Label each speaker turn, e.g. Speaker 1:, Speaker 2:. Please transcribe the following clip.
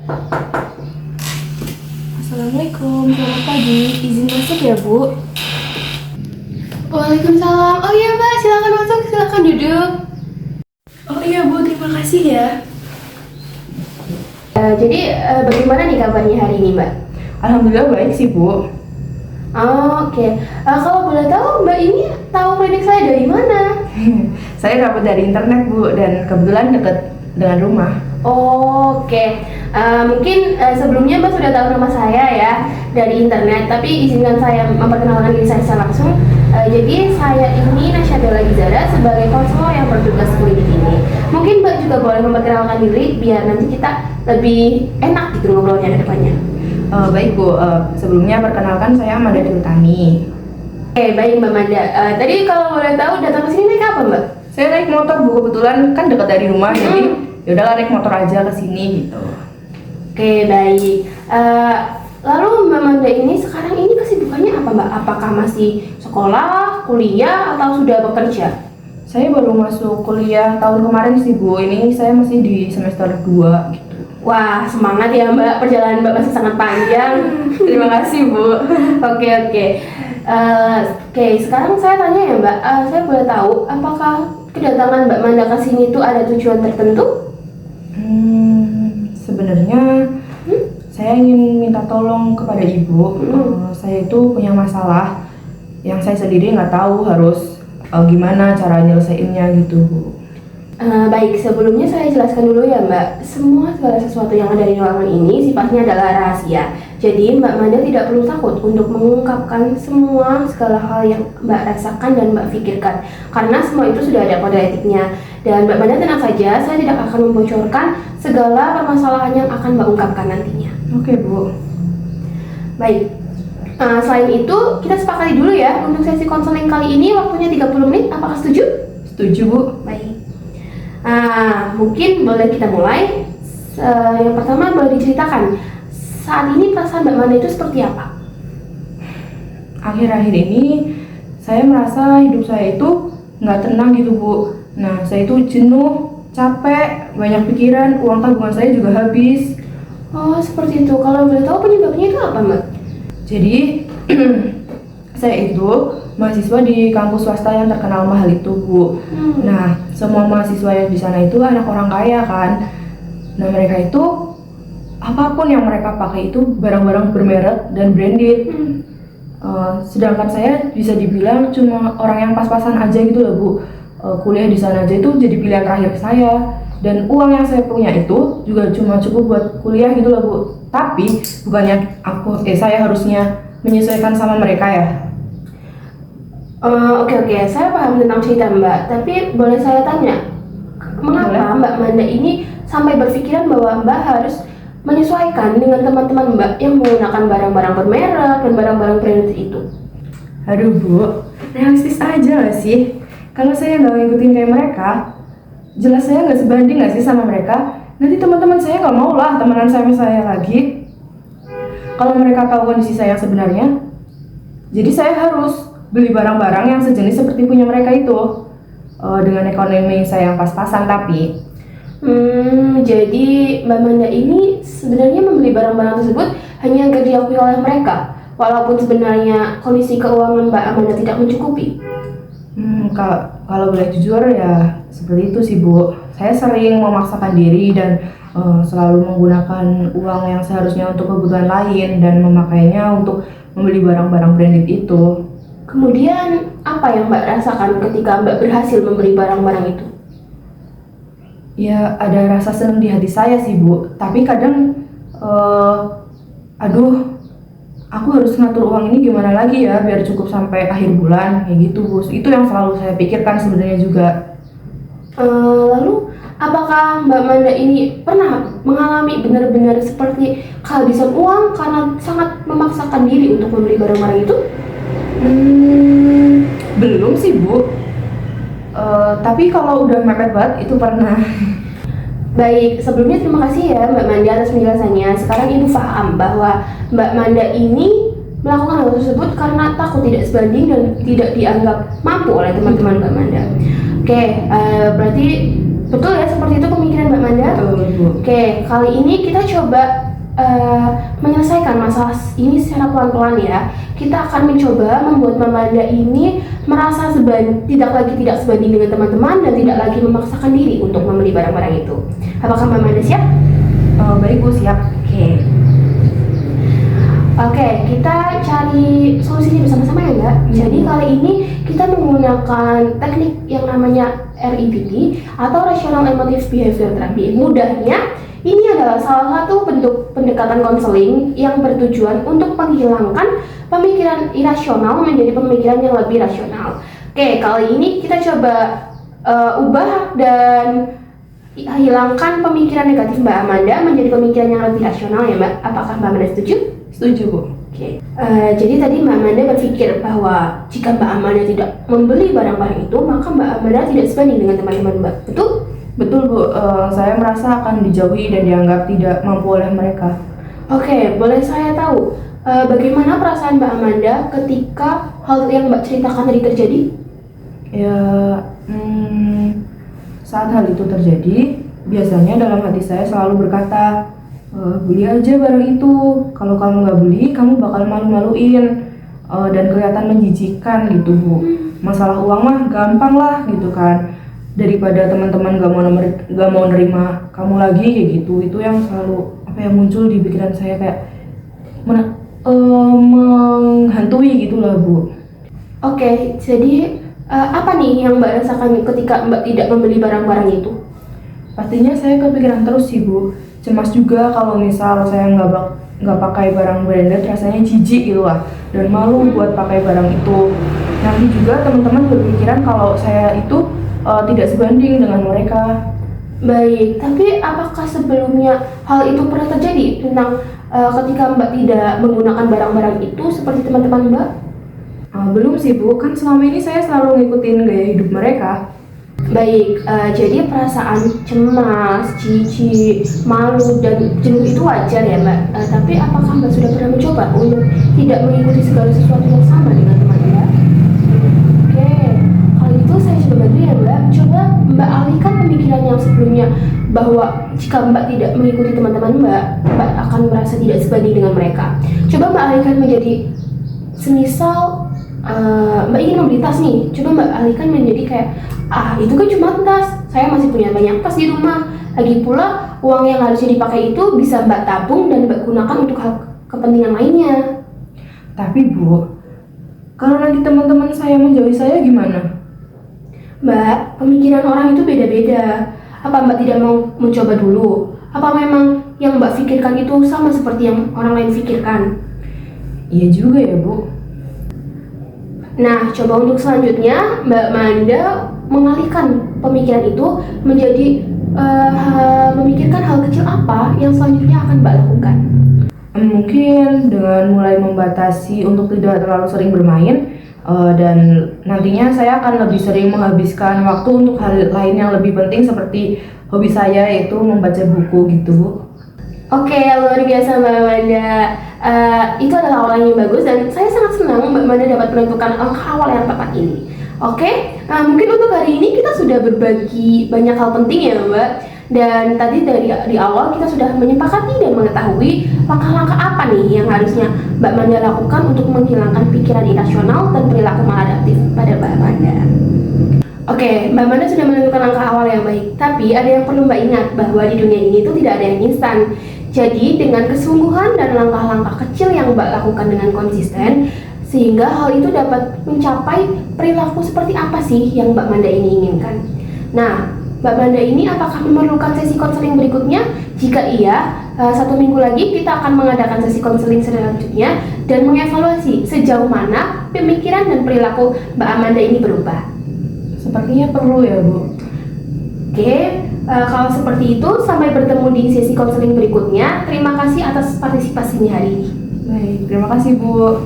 Speaker 1: Assalamualaikum, selamat pagi. Izin masuk ya, Bu?
Speaker 2: Waalaikumsalam. Oh iya Mbak, silakan masuk, silakan duduk.
Speaker 1: Oh iya, Bu, terima kasih ya.
Speaker 2: Bagaimana nih kabarnya hari ini Mbak?
Speaker 3: Alhamdulillah baik sih, Bu.
Speaker 2: Oke. Kalau boleh tahu Mbak ini tahu klinik saya dari mana?
Speaker 3: Saya dapat dari internet, Bu, dan kebetulan dekat dengan rumah.
Speaker 2: Oke. Mungkin sebelumnya Mbak sudah tahu nama saya ya dari internet, tapi izinkan saya memperkenalkan diri saya secara langsung. Jadi saya ini Nasya Bella Gizara sebagai konselor yang bertugas klinik ini. Mungkin Mbak juga boleh memperkenalkan diri biar nanti kita lebih enak gitu ngobrolnya ke depannya.
Speaker 3: Baik, Bu. Sebelumnya perkenalkan saya Amanda Utami.
Speaker 2: Oke, baik Mbak Manda. Tadi kalau boleh tahu datang ke sini naik apa Mbak?
Speaker 3: Saya naik motor, Bu. Kebetulan kan dekat dari rumah, jadi yaudahlah naik motor aja ke sini gitu.
Speaker 2: Oke, baik. Lalu Mbak Manda ini sekarang ini kesibukannya apa Mbak? Apakah masih sekolah, kuliah, atau sudah bekerja?
Speaker 3: Saya baru masuk kuliah tahun kemarin sih, Bu. Ini saya masih di semester 2 gitu.
Speaker 2: Wah, semangat ya Mbak. Perjalanan Mbak masih sangat panjang.
Speaker 3: Terima kasih, Bu.
Speaker 2: Oke. Oke, sekarang saya tanya ya Mbak. Saya boleh tahu apakah kedatangan Mbak Manda ke sini itu ada tujuan tertentu?
Speaker 3: Sebenarnya saya ingin minta tolong kepada Ibu. Saya itu punya masalah yang saya sendiri nggak tahu harus gimana cara nyelesainnya gitu, Bu.
Speaker 2: Baik, sebelumnya saya jelaskan dulu ya Mbak. Segala sesuatu yang ada di ruangan ini sifatnya adalah rahasia. Jadi Mbak Manda tidak perlu takut untuk mengungkapkan segala hal yang Mbak rasakan dan Mbak pikirkan, karena semua itu sudah ada kode etiknya. Dan Mbak Manda tenang saja, saya tidak akan membocorkan segala permasalahan yang akan Mbak ungkapkan nantinya.
Speaker 3: Oke, Bu.
Speaker 2: Baik. Selain itu, kita sepakati dulu ya untuk sesi konseling kali ini waktunya 30 menit. Apakah setuju?
Speaker 3: Setuju, Bu.
Speaker 2: Baik. Mungkin boleh kita mulai. Yang pertama boleh diceritakan saat ini perasaan Mbak Manda itu seperti apa?
Speaker 3: Akhir-akhir ini saya merasa hidup saya itu nggak tenang gitu, Bu. Nah, saya itu jenuh, capek, banyak pikiran, uang tabungan saya juga habis.
Speaker 2: Oh, seperti itu. Kalau boleh tahu penyebabnya itu apa Mbak?
Speaker 3: Jadi saya itu mahasiswa di kampus swasta yang terkenal mahal itu, Bu. Nah, semua mahasiswa yang di sana itu anak orang kaya kan. Nah, mereka itu apapun yang mereka pakai itu barang-barang bermerek dan branded. Sedangkan saya bisa dibilang cuma orang yang pas-pasan aja gitu loh, Bu. Kuliah di sana aja itu jadi pilihan terakhir saya. Dan uang yang saya punya itu juga cuma cukup buat kuliah gitu loh, Bu. Tapi bukannya saya harusnya menyesuaikan sama mereka ya.
Speaker 2: Oke. Saya paham tentang cerita Mbak. Tapi boleh saya tanya, mengapa Mbak Manda ini sampai berpikiran bahwa Mbak harus menyesuaikan dengan teman-teman Mbak yang menggunakan barang-barang bermerek dan barang-barang branded itu?
Speaker 3: Aduh, Bu, realistis aja gak sih? Kalau saya nggak ngikutin kayak mereka, jelas saya nggak sebanding nggak sih sama mereka. Nanti teman-teman saya nggak mau lah temenan sama saya lagi. Kalau mereka tahu kondisi saya yang sebenarnya, jadi saya harus beli barang-barang yang sejenis seperti punya mereka itu. Dengan ekonomi saya yang pas-pasan tapi.
Speaker 2: Jadi Mbak Manda ini sebenarnya membeli barang-barang tersebut hanya agar diakui oleh mereka, walaupun sebenarnya kondisi keuangan Mbak Amanda tidak mencukupi.
Speaker 3: Kalau boleh jujur ya seperti itu sih, Bu. Saya sering memaksakan diri dan selalu menggunakan uang yang seharusnya untuk kebutuhan lain dan memakainya untuk membeli barang-barang branded itu.
Speaker 2: Kemudian apa yang Mbak rasakan ketika Mbak berhasil membeli barang-barang itu?
Speaker 3: Ya ada rasa senang di hati saya sih, Bu. Tapi kadang aku harus ngatur uang ini gimana lagi ya biar cukup sampai akhir bulan kayak gitu, Bu. Itu yang selalu saya pikirkan sebenarnya juga.
Speaker 2: Lalu apakah Mbak Manda ini pernah mengalami benar-benar seperti kehabisan uang karena sangat memaksakan diri untuk membeli barang-barang itu?
Speaker 3: Belum sih, Bu. Tapi kalau udah mepet banget itu pernah.
Speaker 2: Baik, sebelumnya terima kasih ya Mbak Manda atas penjelasannya. Sekarang Ibu paham bahwa Mbak Manda ini melakukan hal tersebut karena takut tidak sebanding dan tidak dianggap mampu oleh teman-teman Mbak Manda. Oke, berarti Betul ya, seperti itu pemikiran Mbak Manda?
Speaker 3: Betul, Bu.
Speaker 2: Oke, kali ini kita coba menyelesaikan masalah ini secara pelan-pelan ya. Kita akan mencoba membuat Mbak Manda ini merasa tidak sebanding dengan teman-teman dan tidak lagi memaksakan diri untuk membeli barang-barang itu. Apakah Mbak Manda siap?
Speaker 3: Baik Bu, siap.
Speaker 2: Oke, kita cari solusinya bersama-sama ya Mbak. Jadi kali ini kita menggunakan teknik yang namanya REBT atau Rational Emotive Behavior Therapy. Mudahnya, ini adalah salah satu bentuk pendekatan konseling yang bertujuan untuk menghilangkan pemikiran irasional menjadi pemikiran yang lebih rasional. Oke, kali ini kita coba ubah dan hilangkan pemikiran negatif Mbak Amanda menjadi pemikiran yang lebih rasional ya Mbak. Apakah Mbak Amanda setuju?
Speaker 3: Setuju, Bu.
Speaker 2: Oke. Jadi tadi Mbak Amanda berpikir bahwa jika Mbak Amanda tidak membeli barang-barang itu, maka Mbak Amanda tidak sebanding dengan teman-teman Mbak. Betul?
Speaker 3: Betul, Bu. Saya merasa akan dijauhi dan dianggap tidak mampu oleh mereka.
Speaker 2: Oke, boleh saya tahu bagaimana perasaan Mbak Amanda ketika hal yang Mbak ceritakan tadi terjadi?
Speaker 3: Ya, saat hal itu terjadi, biasanya dalam hati saya selalu berkata, beli aja barang itu. Kalau kamu nggak beli, kamu bakal malu-maluin dan kelihatan menjijikan gitu, Bu. Masalah uang mah gampang lah gitu kan. Daripada teman-teman gak mau nerima kamu lagi kayak gitu. Itu yang selalu muncul di pikiran saya, kayak menghantui gitulah, Bu.
Speaker 2: Oke, jadi apa nih yang Mbak rasakan ketika Mbak tidak membeli barang-barang itu?
Speaker 3: Pastinya saya kepikiran terus sih, Bu. Cemas juga kalau misal saya nggak pakai barang branded, rasanya jijik gitu lah, dan malu buat pakai barang itu. Nanti juga teman-teman berpikiran kalau saya itu tidak sebanding dengan mereka.
Speaker 2: Baik, tapi apakah sebelumnya hal itu pernah terjadi tentang ketika Mbak tidak menggunakan barang-barang itu seperti teman-teman Mbak?
Speaker 3: Belum sih, Bu, kan selama ini saya selalu ngikutin gaya hidup mereka.
Speaker 2: Baik, jadi perasaan cemas, jijik, malu, dan jenuh itu wajar ya Mbak. Tapi apakah Mbak sudah pernah mencoba untuk tidak mengikuti segala sesuatu yang sama dengan teman Mbak? Oke, kalau itu saya coba bantu ya Mbak. Coba Mbak alihkan pemikiran yang sebelumnya bahwa jika Mbak tidak mengikuti teman-teman Mbak, Mbak akan merasa tidak sebanding dengan mereka. Coba Mbak alihkan menjadi semisal Mbak ingin membeli tas nih, coba Mbak alihkan menjadi kayak, itu kan cuma tas, saya masih punya banyak tas di rumah. Lagi pula uang yang harusnya dipakai itu bisa Mbak tabung dan Mbak gunakan untuk hal kepentingan lainnya.
Speaker 3: Tapi, Bu, kalau nanti teman-teman saya menjauhi saya gimana?
Speaker 2: Mbak, pemikiran orang itu beda-beda. Apa Mbak tidak mau mencoba dulu? Apa memang yang Mbak pikirkan itu sama seperti yang orang lain pikirkan?
Speaker 3: Iya juga ya, Bu.
Speaker 2: Nah, coba untuk selanjutnya Mbak Manda mengalihkan pemikiran itu menjadi memikirkan hal kecil apa yang selanjutnya akan Mbak lakukan.
Speaker 3: Mungkin dengan mulai membatasi untuk tidak terlalu sering bermain, dan nantinya saya akan lebih sering menghabiskan waktu untuk hal lain yang lebih penting seperti hobi saya, yaitu membaca buku gitu.
Speaker 2: Oke, luar biasa Mbak Manda. Itu adalah awal yang bagus dan saya sangat senang Mbak Manda dapat menentukan langkah awal yang tepat ini. Oke, mungkin untuk hari ini kita sudah berbagi banyak hal penting ya Mbak. Dan tadi di awal kita sudah menyepakati dan mengetahui langkah-langkah apa nih yang harusnya Mbak Manda lakukan untuk menghilangkan pikiran irasional dan perilaku maladaptif pada Mbak Manda. Oke, Mbak Manda sudah menentukan langkah awal yang baik. Tapi ada yang perlu Mbak ingat bahwa di dunia ini itu tidak ada yang instan. Jadi dengan kesungguhan dan langkah-langkah kecil yang Mbak lakukan dengan konsisten, sehingga hal itu dapat mencapai perilaku seperti apa sih yang Mbak Manda ini inginkan. Nah, Mbak Manda ini apakah memerlukan sesi konseling berikutnya? Jika iya, 1 minggu lagi kita akan mengadakan sesi konseling selanjutnya dan mengevaluasi sejauh mana pemikiran dan perilaku Mbak Amanda ini berubah.
Speaker 3: Sepertinya perlu ya, Bu.
Speaker 2: Oke, kalau seperti itu sampai bertemu di sesi konseling berikutnya. Terima kasih atas partisipasinya hari ini.
Speaker 3: Baik, terima kasih, Bu.